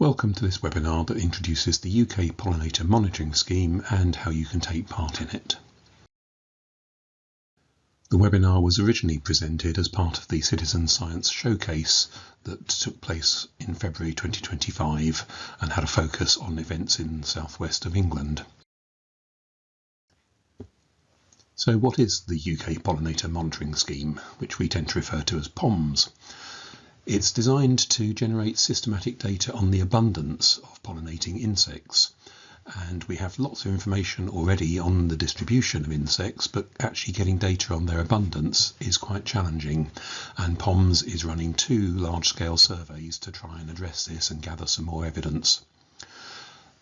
Welcome to this webinar that introduces the UK Pollinator Monitoring Scheme and how you can take part in it. The webinar was originally presented as part of the Citizen Science Showcase that took place in February 2025 and had a focus on events in the southwest of England. So what is the UK Pollinator Monitoring Scheme, which we tend to refer to as PoMS? It's designed to generate systematic data on the abundance of pollinating insects, and we have lots of information already on the distribution of insects, but actually getting data on their abundance is quite challenging, and PoMS is running 2 large-scale surveys to try and address this and gather some more evidence.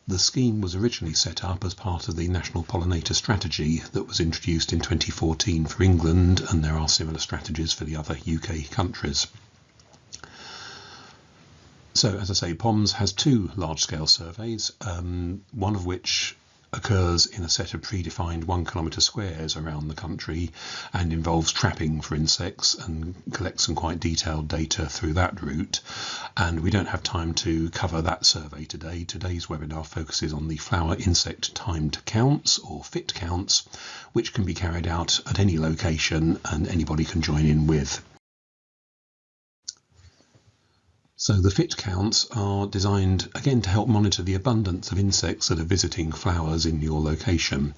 The scheme was originally set up as part of the National Pollinator Strategy that was introduced in 2014 for England, and there are similar strategies for the other UK countries. So, as I say, PoMS has 2 large-scale surveys, one of which occurs in a set of predefined 1 kilometre squares around the country and involves trapping for insects and collects some quite detailed data through that route. And we don't have time to cover that survey today. Today's webinar focuses on the flower insect timed counts, or FIT counts, which can be carried out at any location and anybody can join in with. So the FIT counts are designed again to help monitor the abundance of insects that are visiting flowers in your location.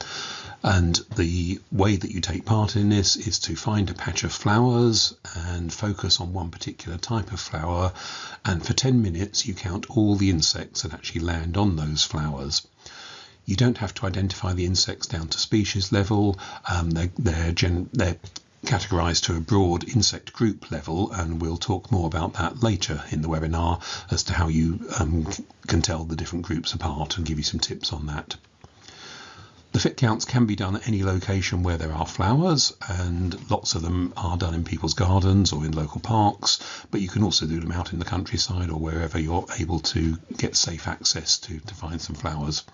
And the way that you take part in this is to find a patch of flowers and focus on one particular type of flower, and for 10 minutes you count all the insects that actually land on those flowers. You don't have to identify the insects down to species level. They're categorized to a broad insect group level, and we'll talk more about that later in the webinar as to how you can tell the different groups apart and give you some tips on that. The FIT counts can be done at any location where there are flowers, and lots of them are done in people's gardens or in local parks, but you can also do them out in the countryside or wherever you're able to get safe access to find some flowers.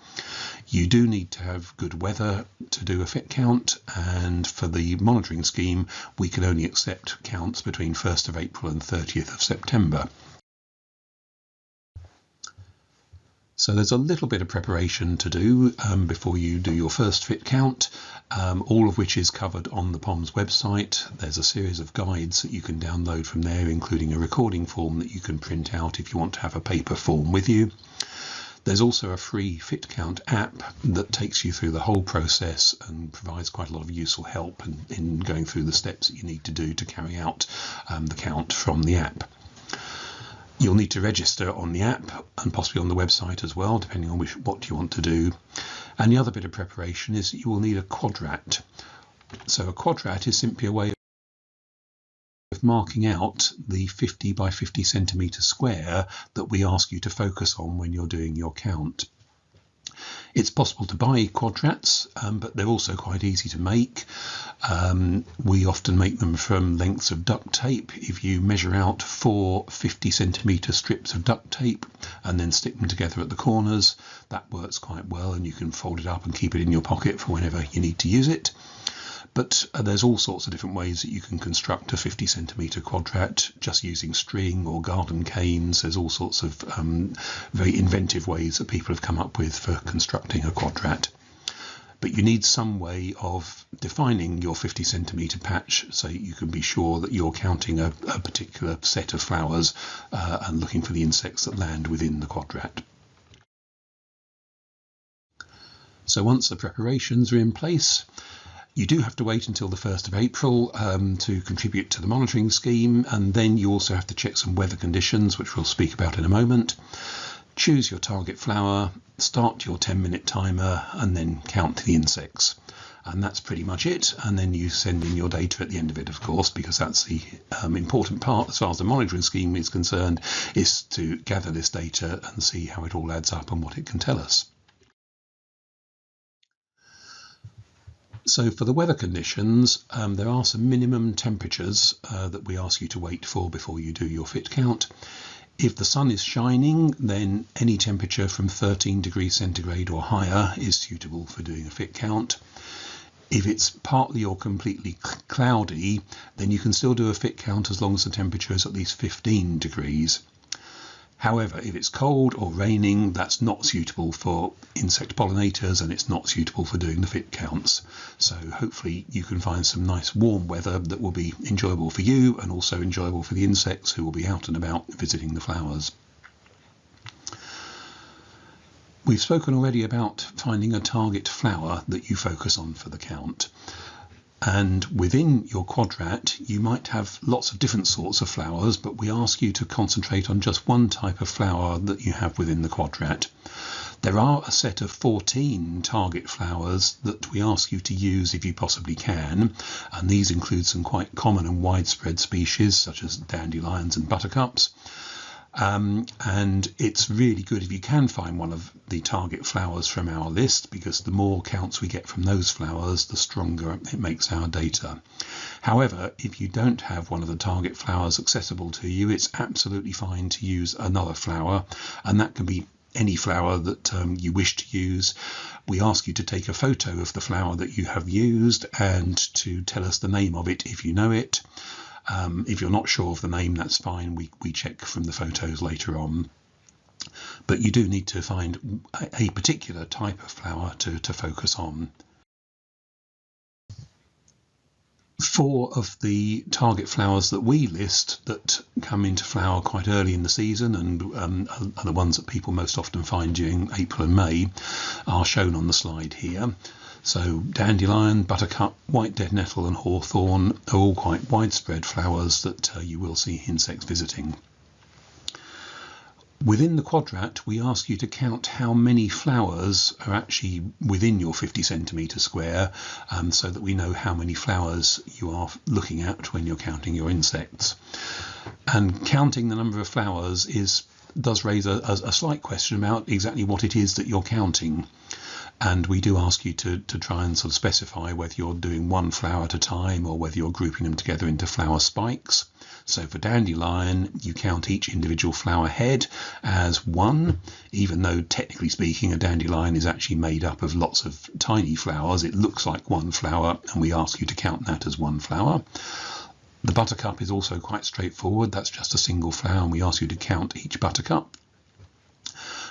You do need to have good weather to do a FIT count, and for the monitoring scheme we can only accept counts between 1st of April and 30th of September. So there's a little bit of preparation to do before you do your first FIT count, all of which is covered on the PoMS website. There's a series of guides that you can download from there, including a recording form that you can print out if you want to have a paper form with you. There's also a free FIT count app that takes you through the whole process and provides quite a lot of useful help in going through the steps that you need to do to carry out the count from the app. You'll need to register on the app and possibly on the website as well, depending on what you want to do. And the other bit of preparation is that you will need a quadrat. So a quadrat is simply a way of marking out the 50 by 50 centimetre square that we ask you to focus on when you're doing your count. It's possible to buy quadrats, but they're also quite easy to make. We often make them from lengths of duct tape. If you measure out 4 50 centimetre strips of duct tape and then stick them together at the corners, that works quite well, and you can fold it up and keep it in your pocket for whenever you need to use it. But there's all sorts of different ways that you can construct a 50 centimetre quadrat just using string or garden canes. There's all sorts of very inventive ways that people have come up with for constructing a quadrat. But you need some way of defining your 50 centimetre patch so you can be sure that you're counting a particular set of flowers and looking for the insects that land within the quadrat. So once the preparations are in place, you do have to wait until the 1st of April to contribute to the monitoring scheme, and then you also have to check some weather conditions, which we'll speak about in a moment. Choose your target flower, start your 10-minute timer, and then count the insects. And that's pretty much it. And then you send in your data at the end of it, of course, because that's the important part as far as the monitoring scheme is concerned, is to gather this data and see how it all adds up and what it can tell us. So for the weather conditions, there are some minimum temperatures that we ask you to wait for before you do your FIT count. If the sun is shining, then any temperature from 13 degrees centigrade or higher is suitable for doing a FIT count. If it's partly or completely cloudy, then you can still do a FIT count as long as the temperature is at least 15 degrees. However, if it's cold or raining, that's not suitable for insect pollinators and it's not suitable for doing the fit counts. So hopefully you can find some nice warm weather that will be enjoyable for you and also enjoyable for the insects who will be out and about visiting the flowers. We've spoken already about finding a target flower that you focus on for the count. And within your quadrat, you might have lots of different sorts of flowers, but we ask you to concentrate on just one type of flower that you have within the quadrat. There are a set of 14 target flowers that we ask you to use if you possibly can, and these include some quite common and widespread species such as dandelions and buttercups. And it's really good if you can find one of the target flowers from our list, because the more counts we get from those flowers, the stronger it makes our data. However, if you don't have one of the target flowers accessible to you, it's absolutely fine to use another flower, and that can be any flower that you wish to use. We ask you to take a photo of the flower that you have used and to tell us the name of it if you know it. If you're not sure of the name, that's fine. We check from the photos later on. But you do need to find a particular type of flower to focus on. 4 of the target flowers that we list that come into flower quite early in the season and are the ones that people most often find during April and May are shown on the slide here. So dandelion, buttercup, white dead nettle and hawthorn are all quite widespread flowers that you will see insects visiting. Within the quadrat, we ask you to count how many flowers are actually within your 50 centimetre square, so that we know how many flowers you are looking at when you're counting your insects. And counting the number of flowers does raise a slight question about exactly what it is that you're counting. And we do ask you to try and sort of specify whether you're doing one flower at a time or whether you're grouping them together into flower spikes. So for dandelion, you count each individual flower head as one, even though technically speaking a dandelion is actually made up of lots of tiny flowers. It looks like one flower and we ask you to count that as one flower. The buttercup is also quite straightforward. That's just a single flower and we ask you to count each buttercup.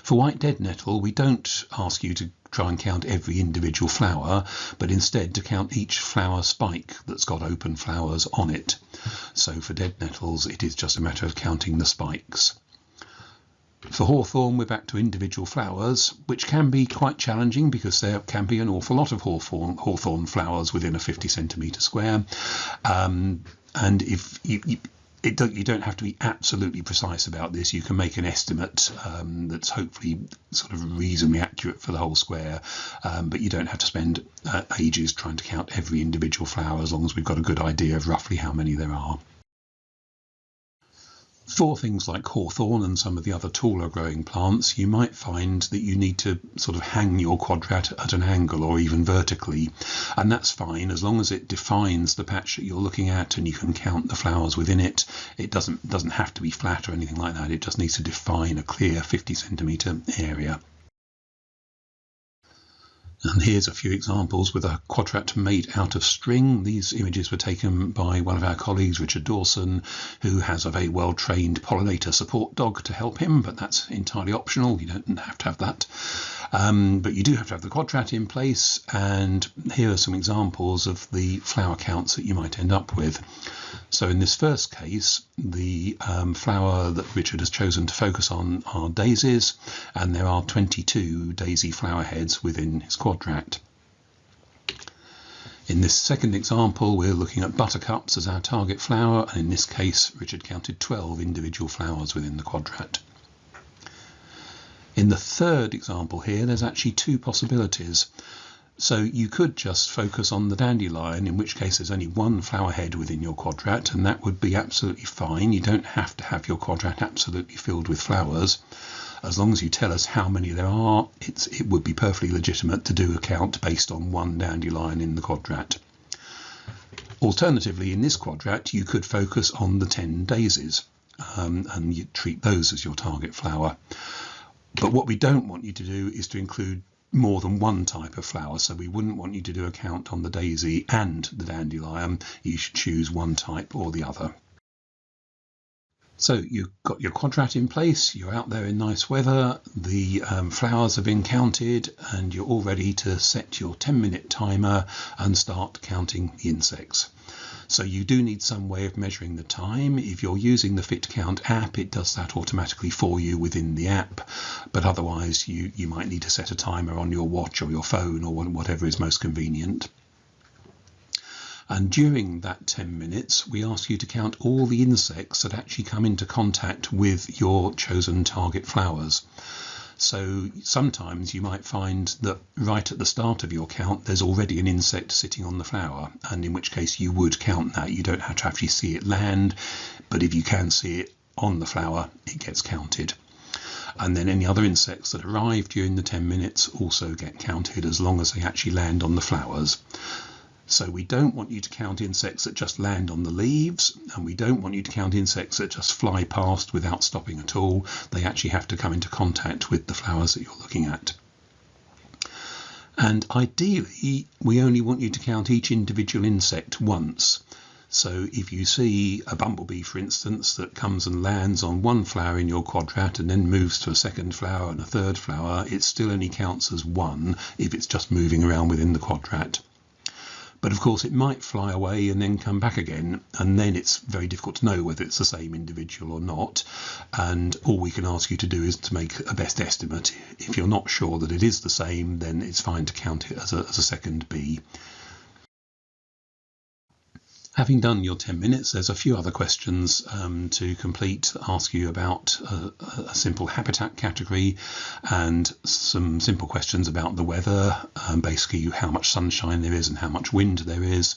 For white dead nettle, we don't ask you to try and count every individual flower, but instead to count each flower spike that's got open flowers on it. So for dead nettles, it is just a matter of counting the spikes. For hawthorn, we're back to individual flowers, which can be quite challenging because there can be an awful lot of hawthorn flowers within a 50 centimetre square. And if you don't have to be absolutely precise about this. You can make an estimate that's hopefully sort of reasonably accurate for the whole square, but you don't have to spend ages trying to count every individual flower as long as we've got a good idea of roughly how many there are. For things like hawthorn and some of the other taller growing plants, you might find that you need to sort of hang your quadrat at an angle or even vertically, and that's fine as long as it defines the patch that you're looking at and you can count the flowers within it. It doesn't have to be flat or anything like that. It just needs to define a clear 50 centimetre area. And here's a few examples with a quadrat made out of string. These images were taken by one of our colleagues, Richard Dawson, who has a very well-trained pollinator support dog to help him, but that's entirely optional. You don't have to have that. But you do have to have the quadrat in place, and here are some examples of the flower counts that you might end up with. So in this first case, the flower that Richard has chosen to focus on are daisies, and there are 22 daisy flower heads within his quadrat. In this second example, we're looking at buttercups as our target flower, and in this case, Richard counted 12 individual flowers within the quadrat. In the third example here, there's actually 2 possibilities. So you could just focus on the dandelion, in which case there's only 1 flower head within your quadrat, and that would be absolutely fine. You don't have to have your quadrat absolutely filled with flowers. As long as you tell us how many there are, it would be perfectly legitimate to do a count based on 1 dandelion in the quadrat. Alternatively, in this quadrat, you could focus on the 10 daisies, and you treat those as your target flower. But what we don't want you to do is to include more than 1 type of flower, so we wouldn't want you to do a count on the daisy and the dandelion. You should choose one type or the other. So you've got your quadrat in place, you're out there in nice weather, the flowers have been counted, and you're all ready to set your 10-minute timer and start counting the insects. So you do need some way of measuring the time. If you're using the FitCount app, it does that automatically for you within the app, but otherwise you might need to set a timer on your watch or your phone or whatever is most convenient. And during that 10 minutes, we ask you to count all the insects that actually come into contact with your chosen target flowers. So sometimes you might find that right at the start of your count, there's already an insect sitting on the flower, and in which case you would count that. You don't have to actually see it land, but if you can see it on the flower, it gets counted. And then any other insects that arrive during the 10 minutes also get counted as long as they actually land on the flowers. So we don't want you to count insects that just land on the leaves, and we don't want you to count insects that just fly past without stopping at all. They actually have to come into contact with the flowers that you're looking at. And ideally, we only want you to count each individual insect once. So if you see a bumblebee, for instance, that comes and lands on one flower in your quadrat and then moves to a second flower and a third flower, it still only counts as one if it's just moving around within the quadrat. But of course it might fly away and then come back again, and then it's very difficult to know whether it's the same individual or not. And all we can ask you to do is to make a best estimate. If you're not sure that it is the same, then it's fine to count it as a second bee. Having done your 10 minutes, there's a few other questions to complete that ask you about a simple habitat category and some simple questions about the weather, basically how much sunshine there is and how much wind there is.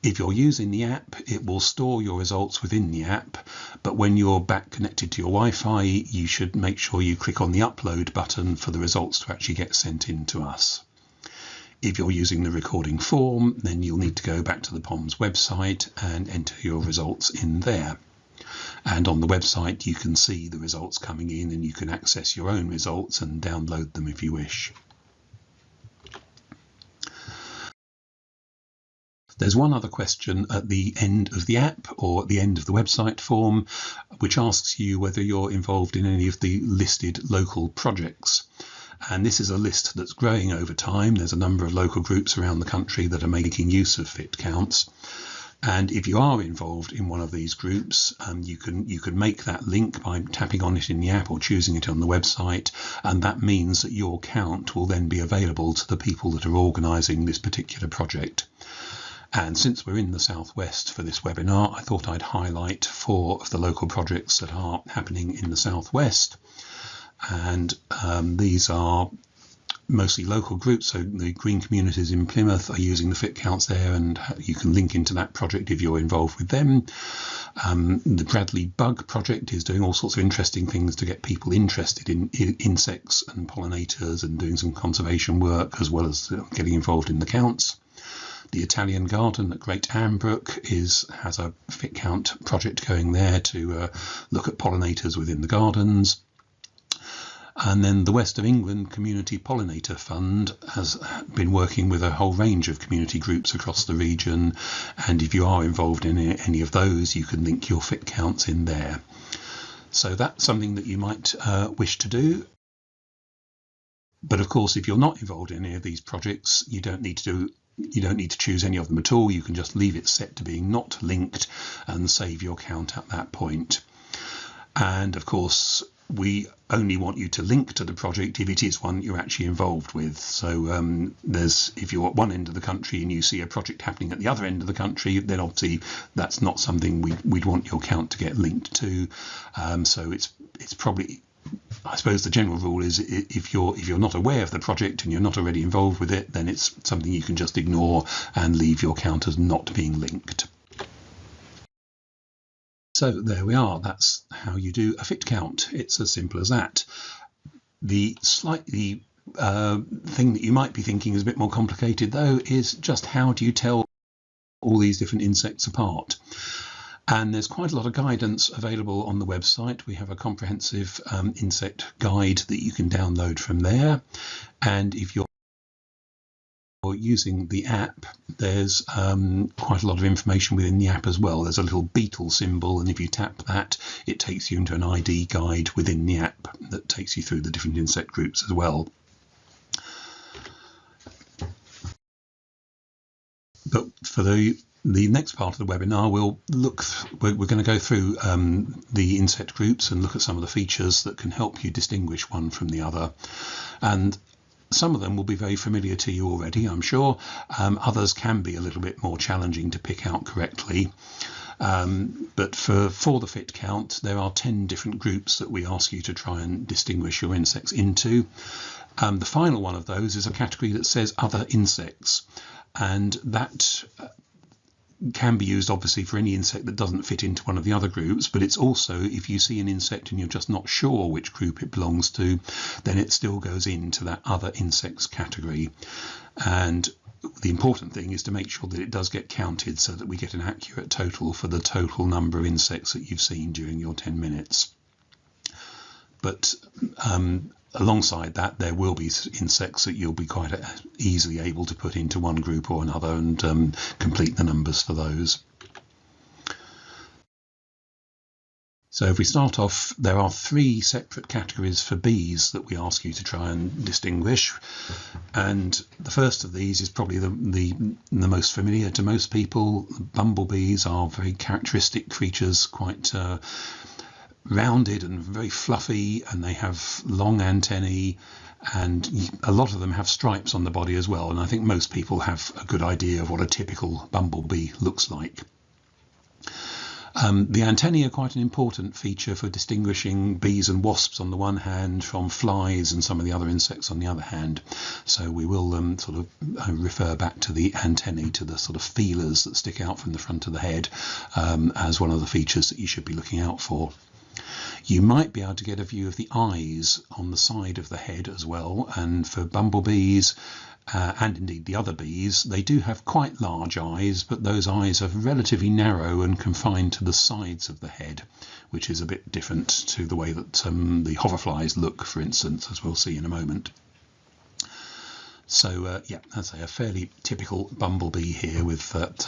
If you're using the app, it will store your results within the app, but when you're back connected to your Wi-Fi, you should make sure you click on the upload button for the results to actually get sent in to us. If you're using the recording form, then you'll need to go back to the PoMS website and enter your results in there. And on the website, you can see the results coming in, and you can access your own results and download them if you wish. There's one other question at the end of the app or at the end of the website form, which asks you whether you're involved in any of the listed local projects. And this is a list that's growing over time. There's a number of local groups around the country that are making use of FitCounts. And if you are involved in one of these groups, you can make that link by tapping on it in the app or choosing it on the website. And that means that your count will then be available to the people that are organising this particular project. And since we're in the Southwest for this webinar, I thought I'd highlight 4 of the local projects that are happening in the Southwest. And these are mostly local groups, so the green communities in Plymouth are using the FitCounts there, and you can link into that project if you're involved with them. The Bradley Bug project is doing all sorts of interesting things to get people interested in insects and pollinators and doing some conservation work as well as getting involved in the counts. The Italian Garden at Great Ambrook has a FitCount project going there to look at pollinators within the gardens. And then the West of England Community Pollinator Fund has been working with a whole range of community groups across the region. And if you are involved in any of those, you can link your FitCounts in there. So that's something that you might wish to do. But of course, if you're not involved in any of these projects, you don't need to choose any of them at all. You can just leave it set to being not linked and save your count at that point. And of course, we only want you to link to the project if it is one you're actually involved with. So if you're at one end of the country and you see a project happening at the other end of the country, then obviously that's not something we'd want your count to get linked to. So it's probably, I suppose the general rule is if you're not aware of the project and you're not already involved with it, then it's something you can just ignore and leave your count as not being linked. So there we are, that's how you do a FitCount. It's as simple as that. The slightly thing that you might be thinking is a bit more complicated though is just how do you tell all these different insects apart? And there's quite a lot of guidance available on the website. We have a comprehensive insect guide that you can download from there. And if you're you're using the app, there's quite a lot of information within the app as well. There's a little beetle symbol, and if you tap that, it takes you into an ID guide within the app that takes you through the different insect groups as well. But for the next part of the webinar, we're going to go through the insect groups and look at some of the features that can help you distinguish one from the other. And some of them will be very familiar to you already, I'm sure. Others can be a little bit more challenging to pick out correctly. But for the fit count, there are 10 different groups that we ask you to try and distinguish your insects into. The final one of those is a category that says other insects, and that can be used obviously for any insect that doesn't fit into one of the other groups, but it's also, if you see an insect and you're just not sure which group it belongs to, then it still goes into that other insects category. And the important thing is to make sure that it does get counted so that we get an accurate total for the total number of insects that you've seen during your 10 minutes. But alongside that, there will be insects that you'll be quite easily able to put into one group or another and complete the numbers for those. So if we start off, there are 3 separate categories for bees that we ask you to try and distinguish. And the first of these is probably the most familiar to most people. Bumblebees are very characteristic creatures, quite rounded and very fluffy, and they have long antennae, and a lot of them have stripes on the body as well, and I think most people have a good idea of what a typical bumblebee looks like. The antennae are quite an important feature for distinguishing bees and wasps on the one hand from flies and some of the other insects on the other hand, so we will sort of refer back to the antennae, to the sort of feelers that stick out from the front of the head, as one of the features that you should be looking out for. You might be able to get a view of the eyes on the side of the head as well, and for bumblebees and indeed the other bees, they do have quite large eyes, but those eyes are relatively narrow and confined to the sides of the head, which is a bit different to the way that the hoverflies look, for instance, as we'll see in a moment. So yeah, that's a fairly typical bumblebee here with that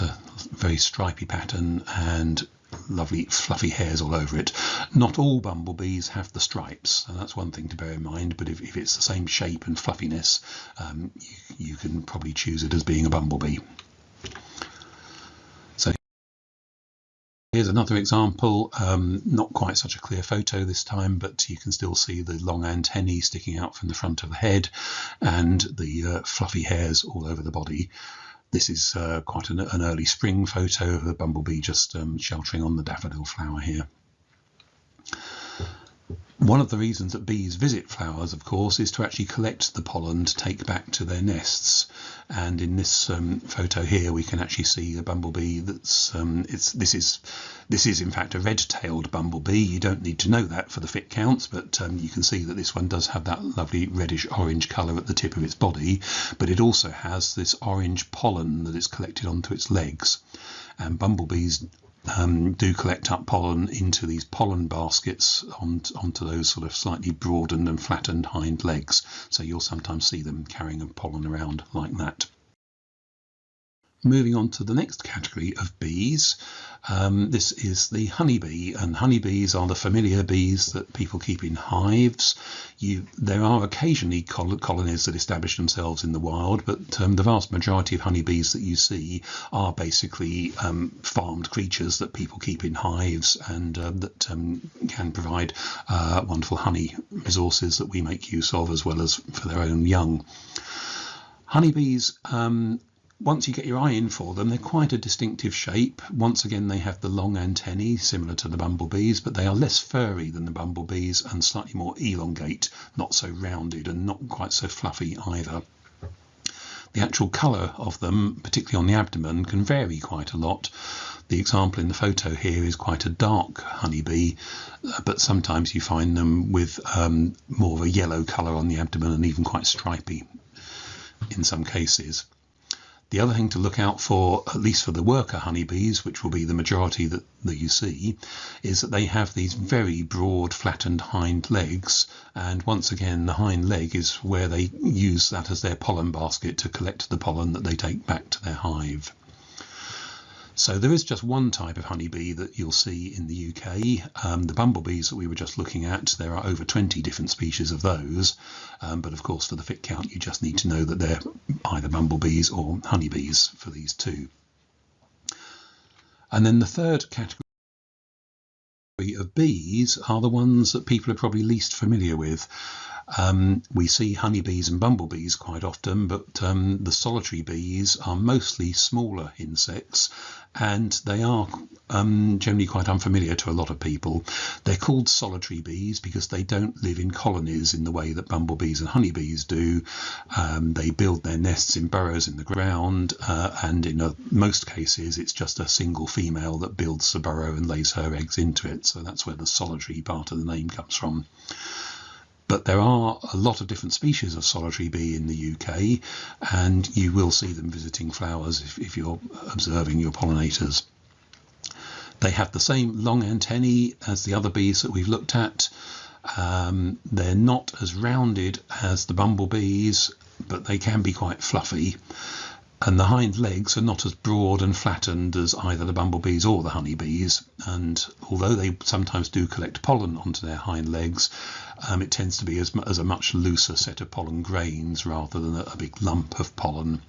very stripy pattern and lovely fluffy hairs all over it. Not all bumblebees have the stripes, and that's one thing to bear in mind, but if it's the same shape and fluffiness, you can probably choose it as being a bumblebee. So here's another example, not quite such a clear photo this time, but you can still see the long antennae sticking out from the front of the head and the fluffy hairs all over the body. This is quite an early spring photo of a bumblebee just sheltering on the daffodil flower here. One of the reasons that bees visit flowers, of course, is to actually collect the pollen to take back to their nests. And in this photo here, we can actually see a bumblebee that's this is in fact a red-tailed bumblebee. You don't need to know that for the fit counts, but you can see that this one does have that lovely reddish-orange colour at the tip of its body, but it also has this orange pollen that is collected onto its legs. And bumblebees do collect up pollen into these pollen baskets onto those sort of slightly broadened and flattened hind legs. So you'll sometimes see them carrying pollen around like that. Moving on to the next category of bees, this is the honeybee, and honeybees are the familiar bees that people keep in hives. There are occasionally colonies that establish themselves in the wild, but the vast majority of honeybees that you see are basically farmed creatures that people keep in hives, and that can provide wonderful honey resources that we make use of, as well as for their own young. Honeybees, once you get your eye in for them, they're quite a distinctive shape. Once again, they have the long antennae, similar to the bumblebees, but they are less furry than the bumblebees and slightly more elongate, not so rounded and not quite so fluffy either. The actual colour of them, particularly on the abdomen, can vary quite a lot. The example in the photo here is quite a dark honeybee, but sometimes you find them with more of a yellow colour on the abdomen and even quite stripy in some cases. The other thing to look out for, at least for the worker honeybees, which will be the majority that you see, is that they have these very broad flattened hind legs, and once again the hind leg is where they use that as their pollen basket to collect the pollen that they take back to their hive. So there is just one type of honeybee that you'll see in the UK. The bumblebees that we were just looking at, there are over 20 different species of those, but of course for the fit count you just need to know that they're either bumblebees or honeybees for these two. And then the third category of bees are the ones that people are probably least familiar with. We see honeybees and bumblebees quite often, but the solitary bees are mostly smaller insects, and they are generally quite unfamiliar to a lot of people. They're called solitary bees because they don't live in colonies in the way that bumblebees and honeybees do. They build their nests in burrows in the ground, and in most cases it's just a single female that builds the burrow and lays her eggs into it. So that's where the solitary part of the name comes from. But there are a lot of different species of solitary bee in the UK, and you will see them visiting flowers if you're observing your pollinators. They have the same long antennae as the other bees that we've looked at. They're not as rounded as the bumblebees, but they can be quite fluffy. And the hind legs are not as broad and flattened as either the bumblebees or the honeybees, and although they sometimes do collect pollen onto their hind legs, it tends to be as a much looser set of pollen grains rather than a big lump of pollen.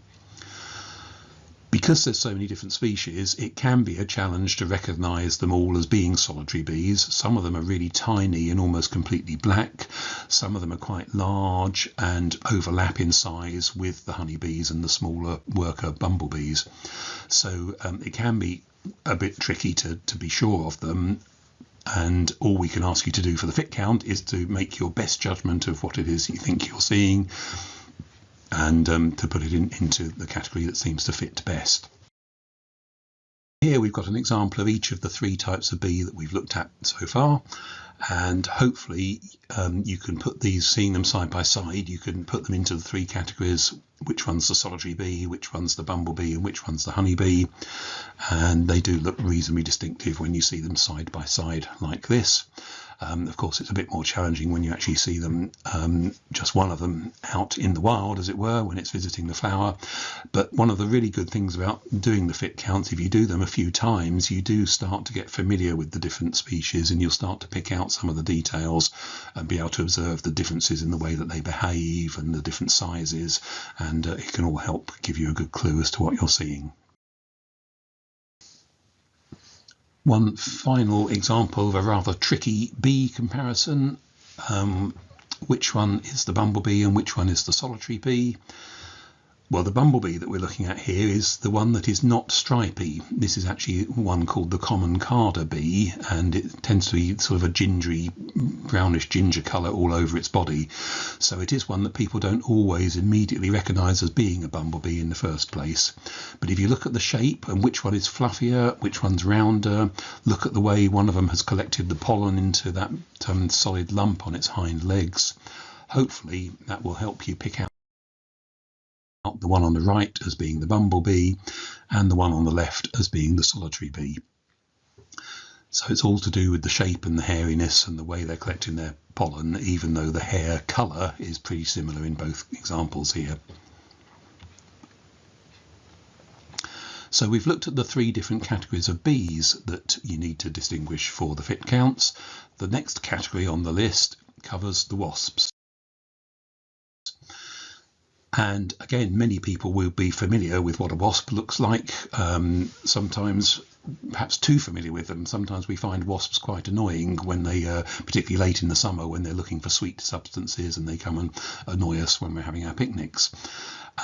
Because there's so many different species, it can be a challenge to recognise them all as being solitary bees. Some of them are really tiny and almost completely black. Some of them are quite large and overlap in size with the honeybees and the smaller worker bumblebees. So it can be a bit tricky to be sure of them. And all we can ask you to do for the fit count is to make your best judgment of what it is you think you're seeing, and to put it into the category that seems to fit best. Here we've got an example of each of the three types of bee that we've looked at so far, and hopefully you can put these, seeing them side by side, you can put them into the three categories: which one's the solitary bee, which one's the bumblebee, and which one's the honeybee. And they do look reasonably distinctive when you see them side by side like this. Of course, it's a bit more challenging when you actually see them, just one of them out in the wild, as it were, when it's visiting the flower. But one of the really good things about doing the fit counts, if you do them a few times, you do start to get familiar with the different species, and you'll start to pick out some of the details and be able to observe the differences in the way that they behave and the different sizes, and it can all help give you a good clue as to what you're seeing. One final example of a rather tricky bee comparison. Which one is the bumblebee and which one is the solitary bee? Well, the bumblebee that we're looking at here is the one that is not stripy. This is actually one called the common carder bee, and it tends to be sort of a gingery, brownish ginger colour all over its body. So it is one that people don't always immediately recognise as being a bumblebee in the first place. But if you look at the shape and which one is fluffier, which one's rounder, look at the way one of them has collected the pollen into that solid lump on its hind legs, hopefully that will help you pick out the one on the right as being the bumblebee and the one on the left as being the solitary bee. So it's all to do with the shape and the hairiness and the way they're collecting their pollen, even though the hair colour is pretty similar in both examples here. So we've looked at the three different categories of bees that you need to distinguish for the fit counts. The next category on the list covers the wasps. And again, many people will be familiar with what a wasp looks like, sometimes perhaps too familiar with them. Sometimes we find wasps quite annoying when they, particularly late in the summer, when they're looking for sweet substances and they come and annoy us when we're having our picnics.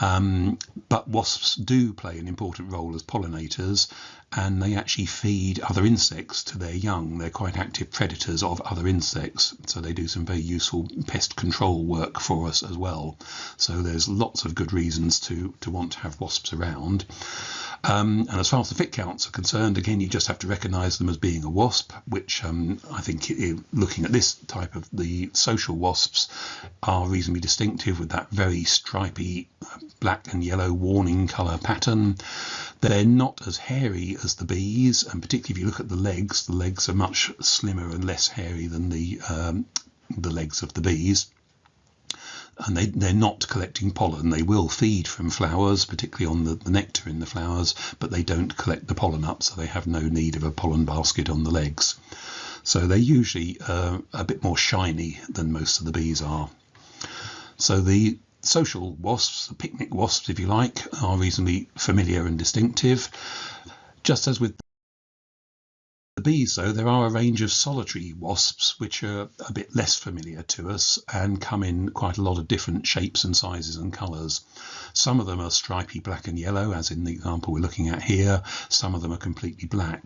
But wasps do play an important role as pollinators, and they actually feed other insects to their young. They're quite active predators of other insects, so they do some very useful pest control work for us as well. So there's lots of good reasons to want to have wasps around. And as far as the fit counts are concerned, again, you just have to recognise them as being a wasp, which I think looking at this type of the social wasps are reasonably distinctive with that very stripy black and yellow warning colour pattern. They're not as hairy as the bees, and particularly if you look at the legs are much slimmer and less hairy than the legs of the bees. And they're not collecting pollen. They will feed from flowers, particularly on the nectar in the flowers, but they don't collect the pollen up, so they have no need of a pollen basket on the legs. So they're usually a bit more shiny than most of the bees are. So the social wasps, the picnic wasps if you like, are reasonably familiar and distinctive. Just as with the bees, though, there are a range of solitary wasps which are a bit less familiar to us and come in quite a lot of different shapes and sizes and colours. Some of them are stripy black and yellow, as in the example we're looking at here. Some of them are completely black.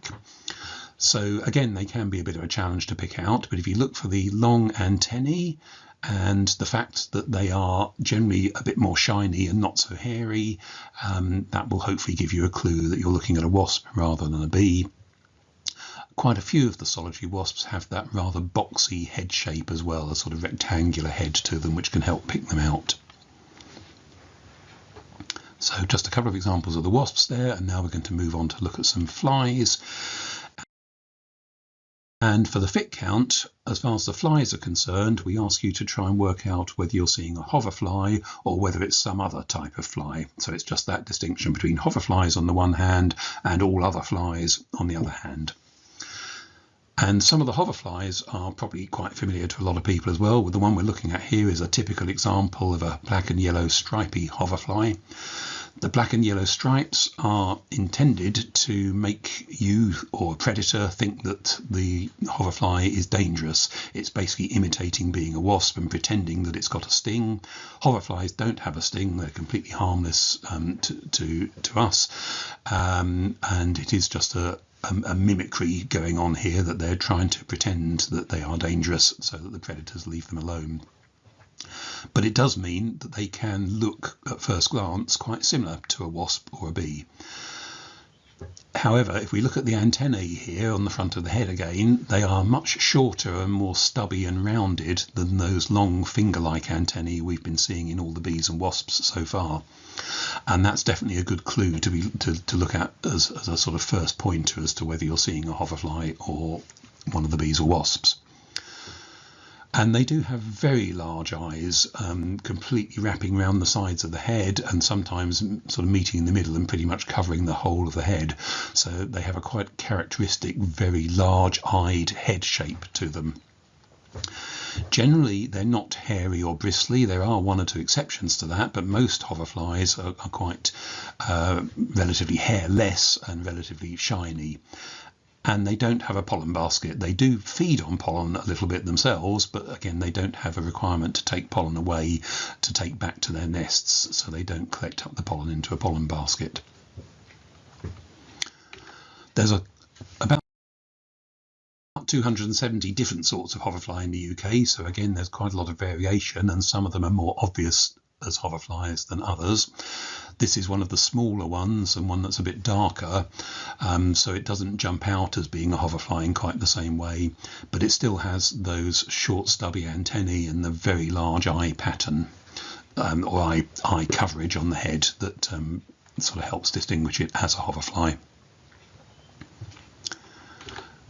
So again, they can be a bit of a challenge to pick out, but if you look for the long antennae and the fact that they are generally a bit more shiny and not so hairy, that will hopefully give you a clue that you're looking at a wasp rather than a bee. Quite a few of the solitary wasps have that rather boxy head shape as well, a sort of rectangular head to them, which can help pick them out. So just a couple of examples of the wasps there, and now we're going to move on to look at some flies. And for the fit count, as far as the flies are concerned, we ask you to try and work out whether you're seeing a hoverfly or whether it's some other type of fly. So it's just that distinction between hoverflies on the one hand and all other flies on the other hand. And some of the hoverflies are probably quite familiar to a lot of people as well. The one we're looking at here is a typical example of a black and yellow stripy hoverfly. The black and yellow stripes are intended to make you or a predator think that the hoverfly is dangerous. It's basically imitating being a wasp and pretending that it's got a sting. Hoverflies don't have a sting. They're completely harmless to us. And it is just a mimicry going on here, that they're trying to pretend that they are dangerous so that the predators leave them alone. But it does mean that they can look at first glance quite similar to a wasp or a bee. However, if we look at the antennae here on the front of the head again, they are much shorter and more stubby and rounded than those long finger-like antennae we've been seeing in all the bees and wasps so far. And that's definitely a good clue to look at as a sort of first pointer as to whether you're seeing a hoverfly or one of the bees or wasps. And they do have very large eyes, completely wrapping around the sides of the head and sometimes sort of meeting in the middle and pretty much covering the whole of the head. So they have a quite characteristic, very large-eyed head shape to them. Generally, they're not hairy or bristly. There are one or two exceptions to that, but most hoverflies are quite relatively hairless and relatively shiny. And they don't have a pollen basket. They do feed on pollen a little bit themselves, but again, they don't have a requirement to take pollen away to take back to their nests, so they don't collect up the pollen into a pollen basket. There's about 270 different sorts of hoverfly in the UK, so again, there's quite a lot of variation, and some of them are more obvious as hoverflies than others. This is one of the smaller ones and one that's a bit darker, so it doesn't jump out as being a hoverfly in quite the same way, but it still has those short stubby antennae and the very large eye pattern, or eye coverage on the head that sort of helps distinguish it as a hoverfly.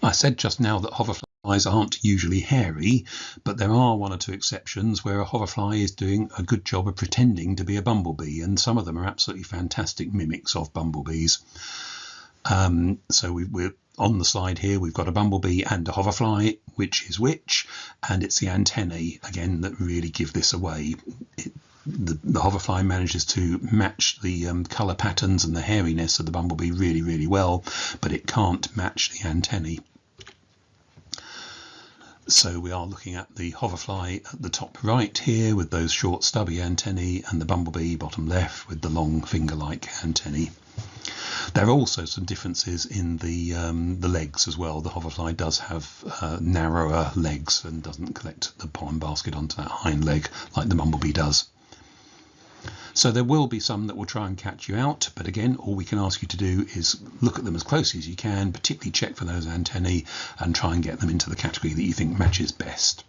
I said just now that hoverflies aren't usually hairy, but there are one or two exceptions where a hoverfly is doing a good job of pretending to be a bumblebee, and some of them are absolutely fantastic mimics of bumblebees. So we're on the slide here, we've got a bumblebee and a hoverfly, which is which, and it's the antennae again that really give this away. The hoverfly manages to match the colour patterns and the hairiness of the bumblebee really, really well, but it can't match the antennae. So we are looking at the hoverfly at the top right here with those short stubby antennae, and the bumblebee bottom left with the long finger-like antennae. There are also some differences in the legs as well. The hoverfly does have narrower legs and doesn't collect the pollen basket onto that hind leg like the bumblebee does. So there will be some that will try and catch you out, but again, all we can ask you to do is look at them as closely as you can, particularly check for those antennae and try and get them into the category that you think matches best.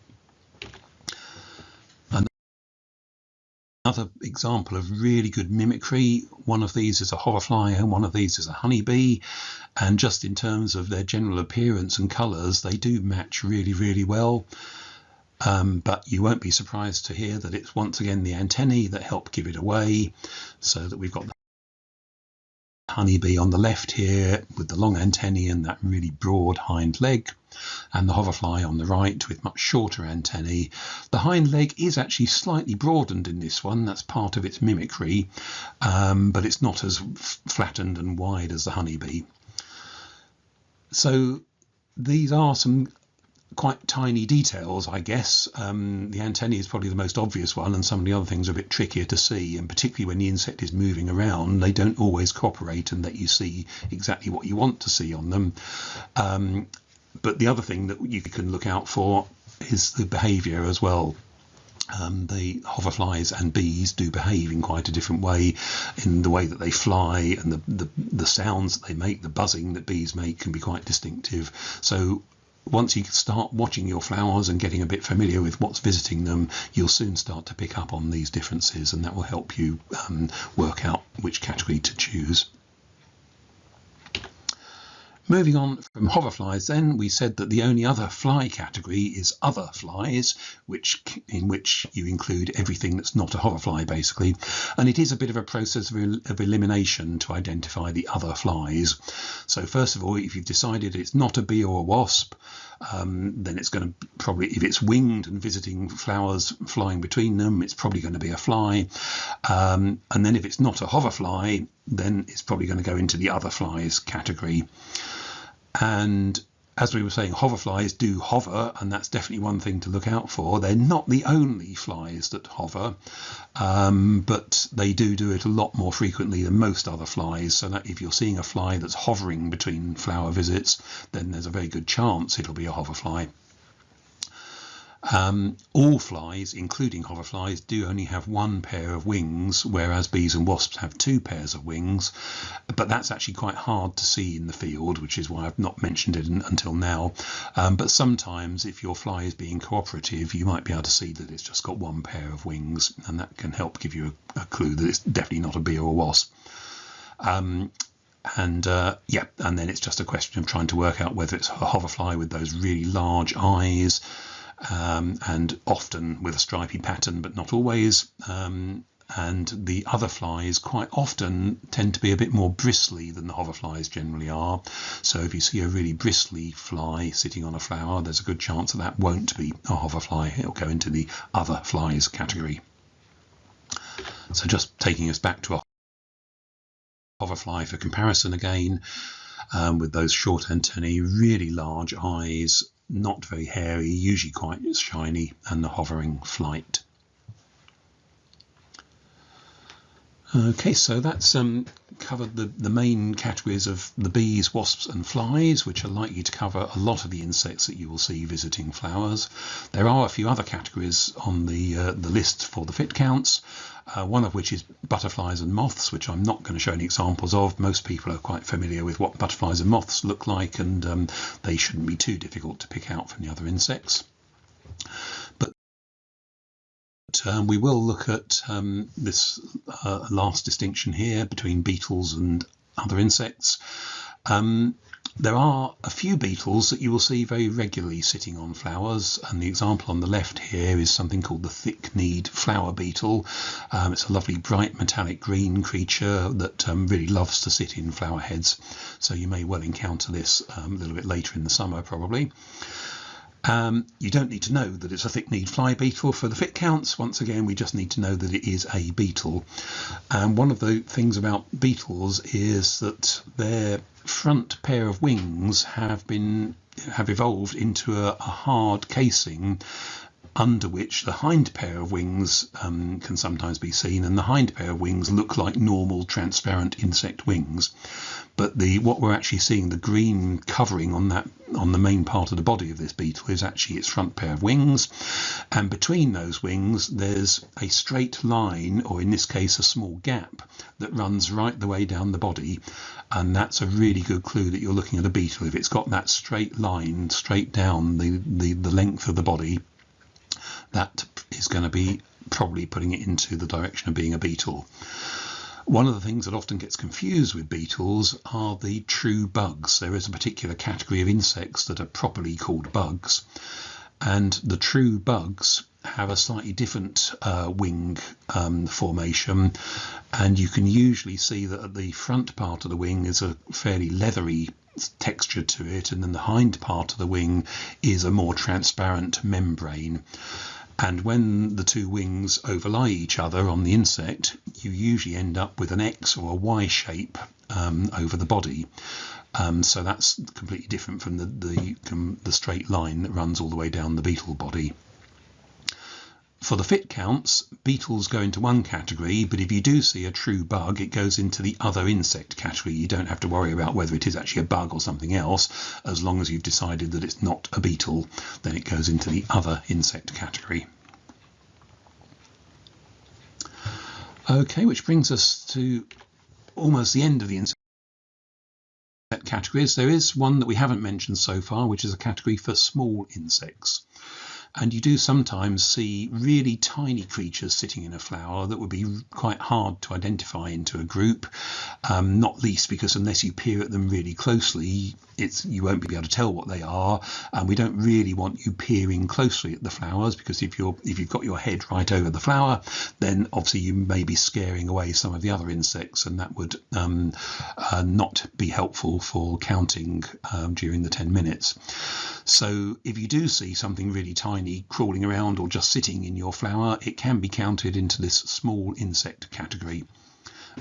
Another example of really good mimicry, one of these is a hoverfly and one of these is a honeybee, and just in terms of their general appearance and colours, they do match really, really well. But you won't be surprised to hear that it's once again the antennae that help give it away, so that we've got the honeybee on the left here with the long antennae and that really broad hind leg, and the hoverfly on the right with much shorter antennae. The hind leg is actually slightly broadened in this one, that's part of its mimicry, but it's not as flattened and wide as the honeybee. So these are some quite tiny details, I guess. The antennae is probably the most obvious one, and some of the other things are a bit trickier to see, and particularly when the insect is moving around, they don't always cooperate and let you see exactly what you want to see on them. But the other thing that you can look out for is the behaviour as well. The hoverflies and bees do behave in quite a different way in the way that they fly, and the sounds that they make, the buzzing that bees make can be quite distinctive. So once you start watching your flowers and getting a bit familiar with what's visiting them, you'll soon start to pick up on these differences, and that will help you work out which category to choose. Moving on from hoverflies then, we said that the only other fly category is other flies, in which you include everything that's not a hoverfly basically, and it is a bit of a process of elimination to identify the other flies. So first of all, if you've decided it's not a bee or a wasp, then it's going to probably, if it's winged and visiting flowers flying between them, it's probably going to be a fly, and then if it's not a hoverfly, then it's probably going to go into the other flies category. And as we were saying, hoverflies do hover, and that's definitely one thing to look out for. They're not the only flies that hover, but they do it a lot more frequently than most other flies, so that if you're seeing a fly that's hovering between flower visits, then there's a very good chance it'll be a hoverfly. All flies, including hoverflies, do only have one pair of wings, whereas bees and wasps have two pairs of wings, but that's actually quite hard to see in the field, which is why I've not mentioned it until now. But sometimes if your fly is being cooperative, you might be able to see that it's just got one pair of wings, and that can help give you a clue that it's definitely not a bee or a wasp. Yeah, and then it's just a question of trying to work out whether it's a hoverfly with those really large eyes, and often with a stripy pattern, but not always. And the other flies quite often tend to be a bit more bristly than the hoverflies generally are. So if you see a really bristly fly sitting on a flower, there's a good chance that that won't be a hoverfly. It'll go into the other flies category. So just taking us back to a hoverfly for comparison again, with those short antennae, really large eyes, not very hairy, usually quite shiny, and the hovering flight. Okay, so that's covered the main categories of the bees, wasps and flies, which are likely to cover a lot of the insects that you will see visiting flowers. There are a few other categories on the list for the fit counts, one of which is butterflies and moths, which I'm not going to show any examples of. Most people are quite familiar with what butterflies and moths look like, and they shouldn't be too difficult to pick out from the other insects. But we will look at this last distinction here between beetles and other insects. There are a few beetles that you will see very regularly sitting on flowers, and the example on the left here is something called the thick-kneed flower beetle. It's a lovely bright metallic green creature that really loves to sit in flower heads, so you may well encounter this a little bit later in the summer probably. You don't need to know that it's a thick-kneed fly beetle for the fit counts. Once again, we just need to know that it is a beetle. And one of the things about beetles is that their front pair of wings have evolved into a hard casing under which the hind pair of wings can sometimes be seen, and the hind pair of wings look like normal transparent insect wings. But what we're actually seeing, the green covering on the main part of the body of this beetle, is actually its front pair of wings, and between those wings there's a straight line, or in this case a small gap, that runs right the way down the body, and that's a really good clue that you're looking at a beetle. If it's got that straight line straight down the length of the body, that is going to be probably putting it into the direction of being a beetle. One of the things that often gets confused with beetles are the true bugs. There is a particular category of insects that are properly called bugs, and the true bugs have a slightly different wing formation, and you can usually see that at the front part of the wing is a fairly leathery texture to it, and then the hind part of the wing is a more transparent membrane. And when the two wings overlie each other on the insect, you usually end up with an X or a Y shape over the body. So that's completely different from the straight line that runs all the way down the beetle body. For the fit counts, beetles go into one category, but if you do see a true bug, it goes into the other insect category. You don't have to worry about whether it is actually a bug or something else. As long as you've decided that it's not a beetle, then it goes into the other insect category. Okay, which brings us to almost the end of the insect categories. There is one that we haven't mentioned so far, which is a category for small insects. And you do sometimes see really tiny creatures sitting in a flower that would be quite hard to identify into a group, not least because unless you peer at them really closely, you won't be able to tell what they are. And we don't really want you peering closely at the flowers, because if you've got your head right over the flower, then obviously you may be scaring away some of the other insects, and that would not be helpful for counting during the 10 minutes. So if you do see something really tiny crawling around or just sitting in your flower, it can be counted into this small insect category.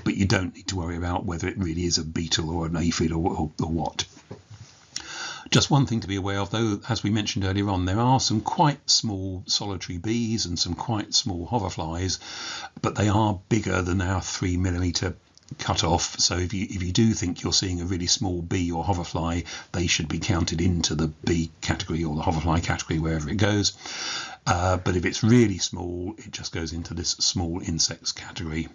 But you don't need to worry about whether it really is a beetle or an aphid or what. Just one thing to be aware of, though, as we mentioned earlier on, there are some quite small solitary bees and some quite small hoverflies, but they are bigger than our 3mm cut off. So if you do think you're seeing a really small bee or hoverfly, they should be counted into the bee category or the hoverfly category, wherever it goes. But if it's really small, it just goes into this small insects category.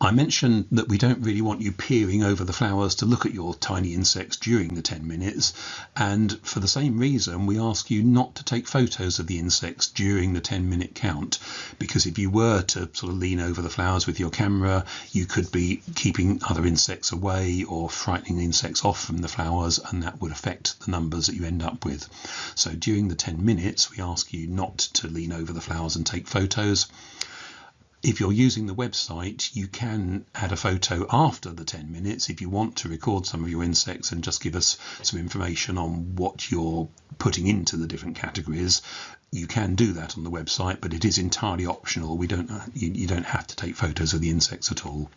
I mentioned that we don't really want you peering over the flowers to look at your tiny insects during the 10 minutes, and for the same reason we ask you not to take photos of the insects during the 10-minute count, because if you were to sort of lean over the flowers with your camera, you could be keeping other insects away or frightening the insects off from the flowers, and that would affect the numbers that you end up with. So during the 10 minutes we ask you not to lean over the flowers and take photos. If you're using the website, you can add a photo after the 10 minutes if you want to record some of your insects and just give us some information on what you're putting into the different categories. You can do that on the website, but it is entirely optional. You don't have to take photos of the insects at all.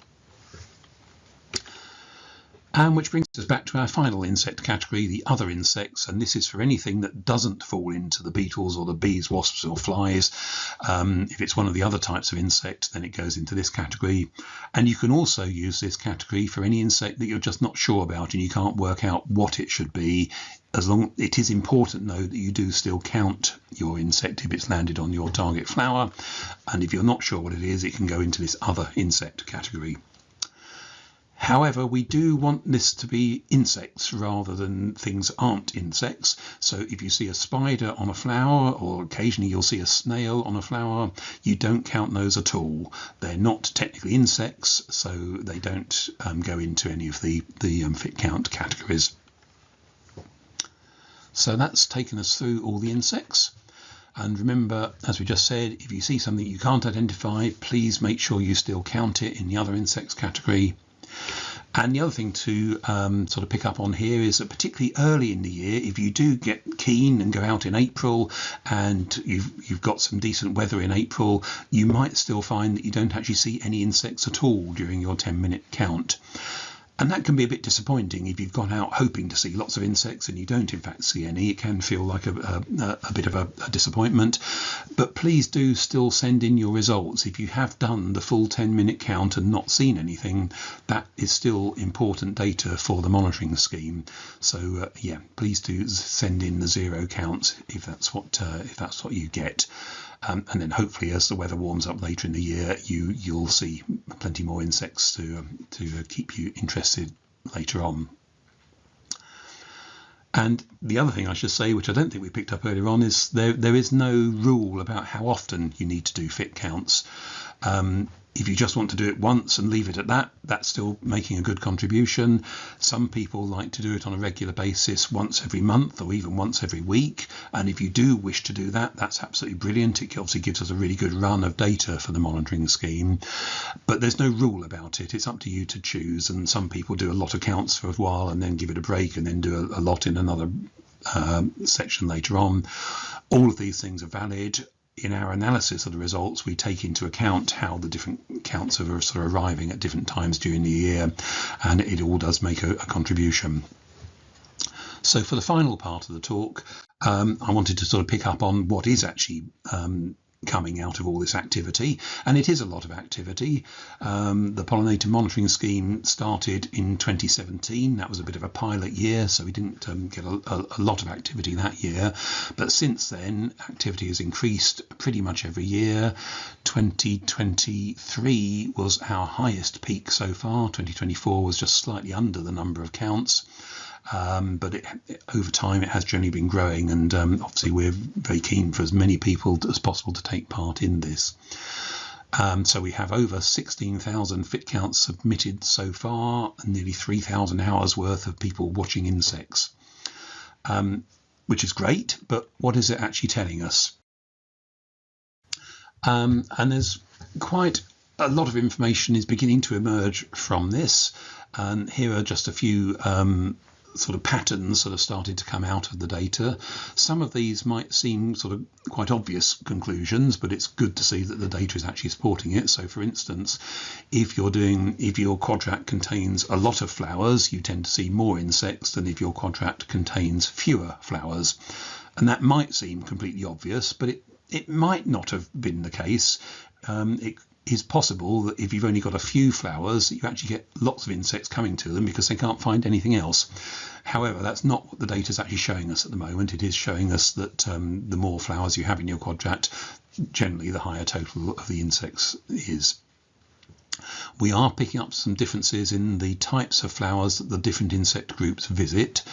And which brings us back to our final insect category, the other insects, and this is for anything that doesn't fall into the beetles or the bees, wasps or flies. If it's one of the other types of insect, then it goes into this category. And you can also use this category for any insect that you're just not sure about and you can't work out what it should be. It is important, though, that you do still count your insect if it's landed on your target flower, and if you're not sure what it is, it can go into this other insect category. However, we do want this to be insects rather than things that aren't insects. So if you see a spider on a flower, or occasionally you'll see a snail on a flower, you don't count those at all. They're not technically insects, so they don't go into any of the fit count categories. So that's taken us through all the insects. And remember, as we just said, if you see something you can't identify, please make sure you still count it in the other insects category. And the other thing to sort of pick up on here is that particularly early in the year, if you do get keen and go out in April and you've got some decent weather in April, you might still find that you don't actually see any insects at all during your 10-minute count. And that can be a bit disappointing if you've gone out hoping to see lots of insects and you don't in fact see any. It can feel like a bit of a disappointment. But please do still send in your results. If you have done the full 10-minute count and not seen anything, that is still important data for the monitoring scheme. So yeah, please do send in the 0 count if that's what you get. And then hopefully as the weather warms up later in the year, you'll see plenty more insects to keep you interested later on. And the other thing I should say, which I don't think we picked up earlier on, is there is no rule about how often you need to do fit counts. If you just want to do it once and leave it at that, that's still making a good contribution. Some people like to do it on a regular basis, once every month or even once every week. And if you do wish to do that, that's absolutely brilliant. It obviously gives us a really good run of data for the monitoring scheme. But there's no rule about it. It's up to you to choose. And some people do a lot of counts for a while and then give it a break and then do a lot in another section later on. All of these things are valid. In our analysis of the results, we take into account how the different counts are sort of arriving at different times during the year, and it all does make a contribution. So for the final part of the talk, I wanted to sort of pick up on what is actually coming out of all this activity, and it is a lot of activity. The Pollinator Monitoring Scheme started in 2017. That was a bit of a pilot year, so we didn't get a lot of activity that year, but since then activity has increased pretty much every year. 2023 was our highest peak so far. 2024 was just slightly under the number of counts. But over time it has generally been growing, and obviously we're very keen for as many people as possible to take part in this. So we have over 16,000 fit counts submitted so far, and nearly 3,000 hours worth of people watching insects, which is great, but what is it actually telling us? And there's quite a lot of information is beginning to emerge from this, and here are just a few sort of patterns that have started to come out of the data. Some of these might seem sort of quite obvious conclusions, but it's good to see that the data is actually supporting it. So for instance, if your quadrat contains a lot of flowers, you tend to see more insects than if your quadrat contains fewer flowers. And that might seem completely obvious, but it might not have been the case. It is possible that if you've only got a few flowers, you actually get lots of insects coming to them because they can't find anything else. However, that's not what the data is actually showing us at the moment. It is showing us that the more flowers you have in your quadrat, generally the higher total of the insects is. We are picking up some differences in the types of flowers that the different insect groups visit.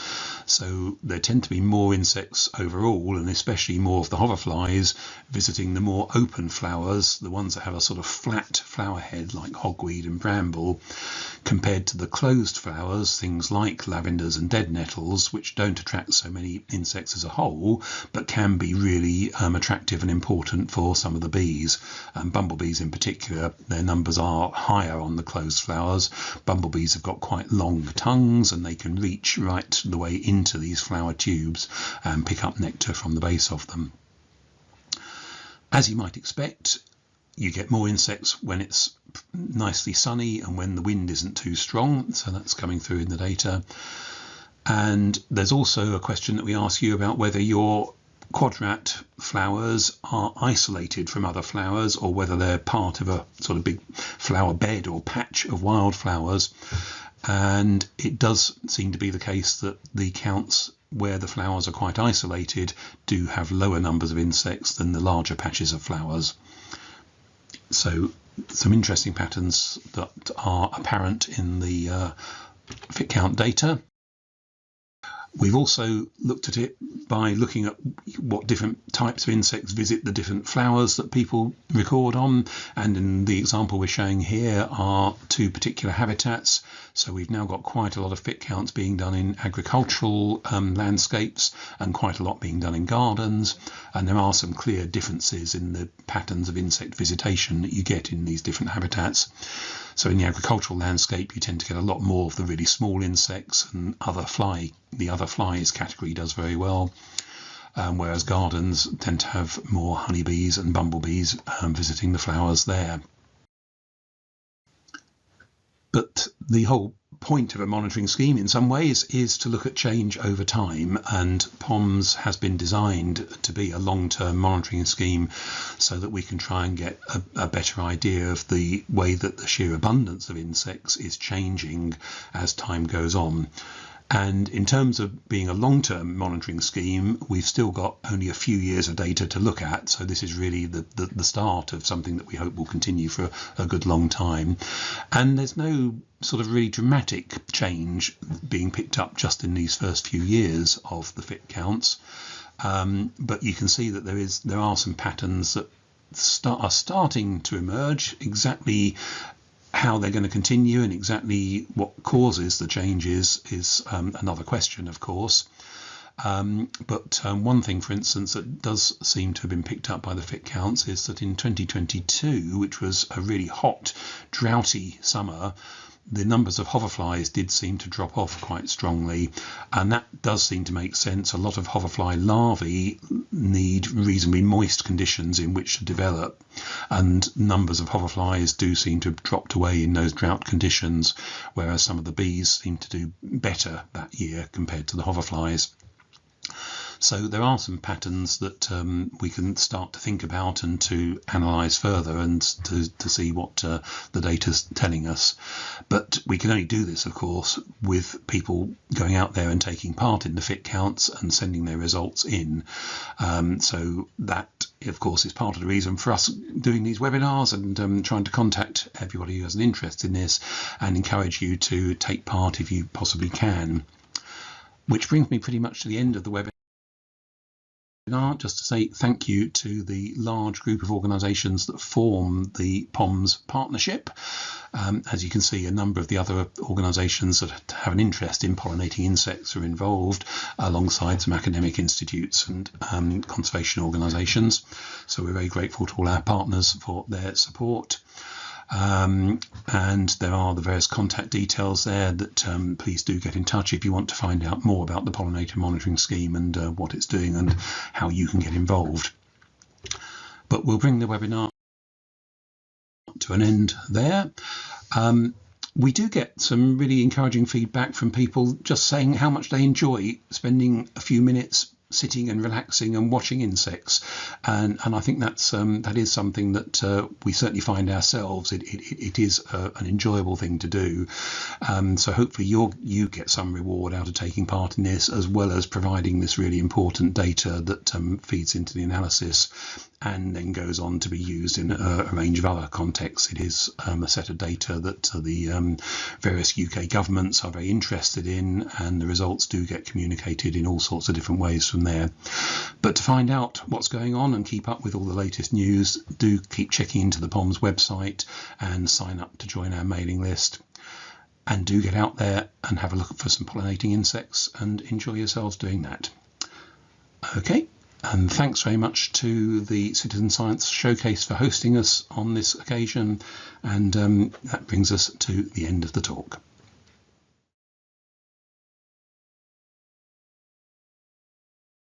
So there tend to be more insects overall, and especially more of the hoverflies visiting the more open flowers, the ones that have a sort of flat flower head like hogweed and bramble, compared to the closed flowers, things like lavenders and dead nettles, which don't attract so many insects as a whole, but can be really attractive and important for some of the bees. Bumblebees in particular, their numbers are higher on the closed flowers. Bumblebees have got quite long tongues and they can reach right the way into these flower tubes and pick up nectar from the base of them. As you might expect, you get more insects when it's nicely sunny and when the wind isn't too strong, so that's coming through in the data. And there's also a question that we ask you about whether your quadrat flowers are isolated from other flowers or whether they're part of a sort of big flower bed or patch of wildflowers. And it does seem to be the case that the counts where the flowers are quite isolated do have lower numbers of insects than the larger patches of flowers. So some interesting patterns that are apparent in the fit count data. We've also looked at it by looking at what different types of insects visit the different flowers that people record on, and in the example we're showing here are two particular habitats. So we've now got quite a lot of fit counts being done in agricultural landscapes and quite a lot being done in gardens, and there are some clear differences in the patterns of insect visitation that you get in these different habitats. So in the agricultural landscape you tend to get a lot more of the really small insects, and the other flies category does very well, whereas gardens tend to have more honeybees and bumblebees visiting the flowers there. But The whole point of a monitoring scheme in some ways is to look at change over time, and PoMS has been designed to be a long-term monitoring scheme so that we can try and get a better idea of the way that the sheer abundance of insects is changing as time goes on. And in terms of being a long-term monitoring scheme, we've still got only a few years of data to look at. So this is really the start of something that we hope will continue for a good long time. And there's no sort of really dramatic change being picked up just in these first few years of the fit counts. But you can see that there are some patterns that are starting to emerge. Exactly how they're going to continue and exactly what causes the changes is another question, of course. But one thing, for instance, that does seem to have been picked up by the fit counts is that in 2022, which was a really hot, droughty summer, the numbers of hoverflies did seem to drop off quite strongly, and that does seem to make sense. A lot of hoverfly larvae need reasonably moist conditions in which to develop, and numbers of hoverflies do seem to have dropped away in those drought conditions, whereas some of the bees seem to do better that year compared to the hoverflies. So there are some patterns that we can start to think about and to analyse further and to see what the data's telling us. But we can only do this, of course, with people going out there and taking part in the fit counts and sending their results in. So that, of course, is part of the reason for us doing these webinars and trying to contact everybody who has an interest in this and encourage you to take part if you possibly can. Which brings me pretty much to the end of the webinar. Just to say thank you to the large group of organisations that form the PoMS partnership. As you can see, a number of the other organisations that have an interest in pollinating insects are involved, alongside some academic institutes and conservation organisations. So we're very grateful to all our partners for their support. And there are the various contact details there that please do get in touch if you want to find out more about the Pollinator Monitoring Scheme and what it's doing and how you can get involved. But we'll bring the webinar to an end there. We do get some really encouraging feedback from people just saying how much they enjoy spending a few minutes sitting and relaxing and watching insects, and I think that is something that we certainly find ourselves. It is an enjoyable thing to do, so hopefully you get some reward out of taking part in this, as well as providing this really important data that feeds into the analysis and then goes on to be used in a range of other contexts. It is a set of data that the various UK governments are very interested in, and the results do get communicated in all sorts of different ways from there. But to find out what's going on and keep up with all the latest news, do keep checking into the PoMS website and sign up to join our mailing list. And do get out there and have a look for some pollinating insects and enjoy yourselves doing that. Okay. And thanks very much to the Citizen Science Showcase for hosting us on this occasion. And that brings us to the end of the talk.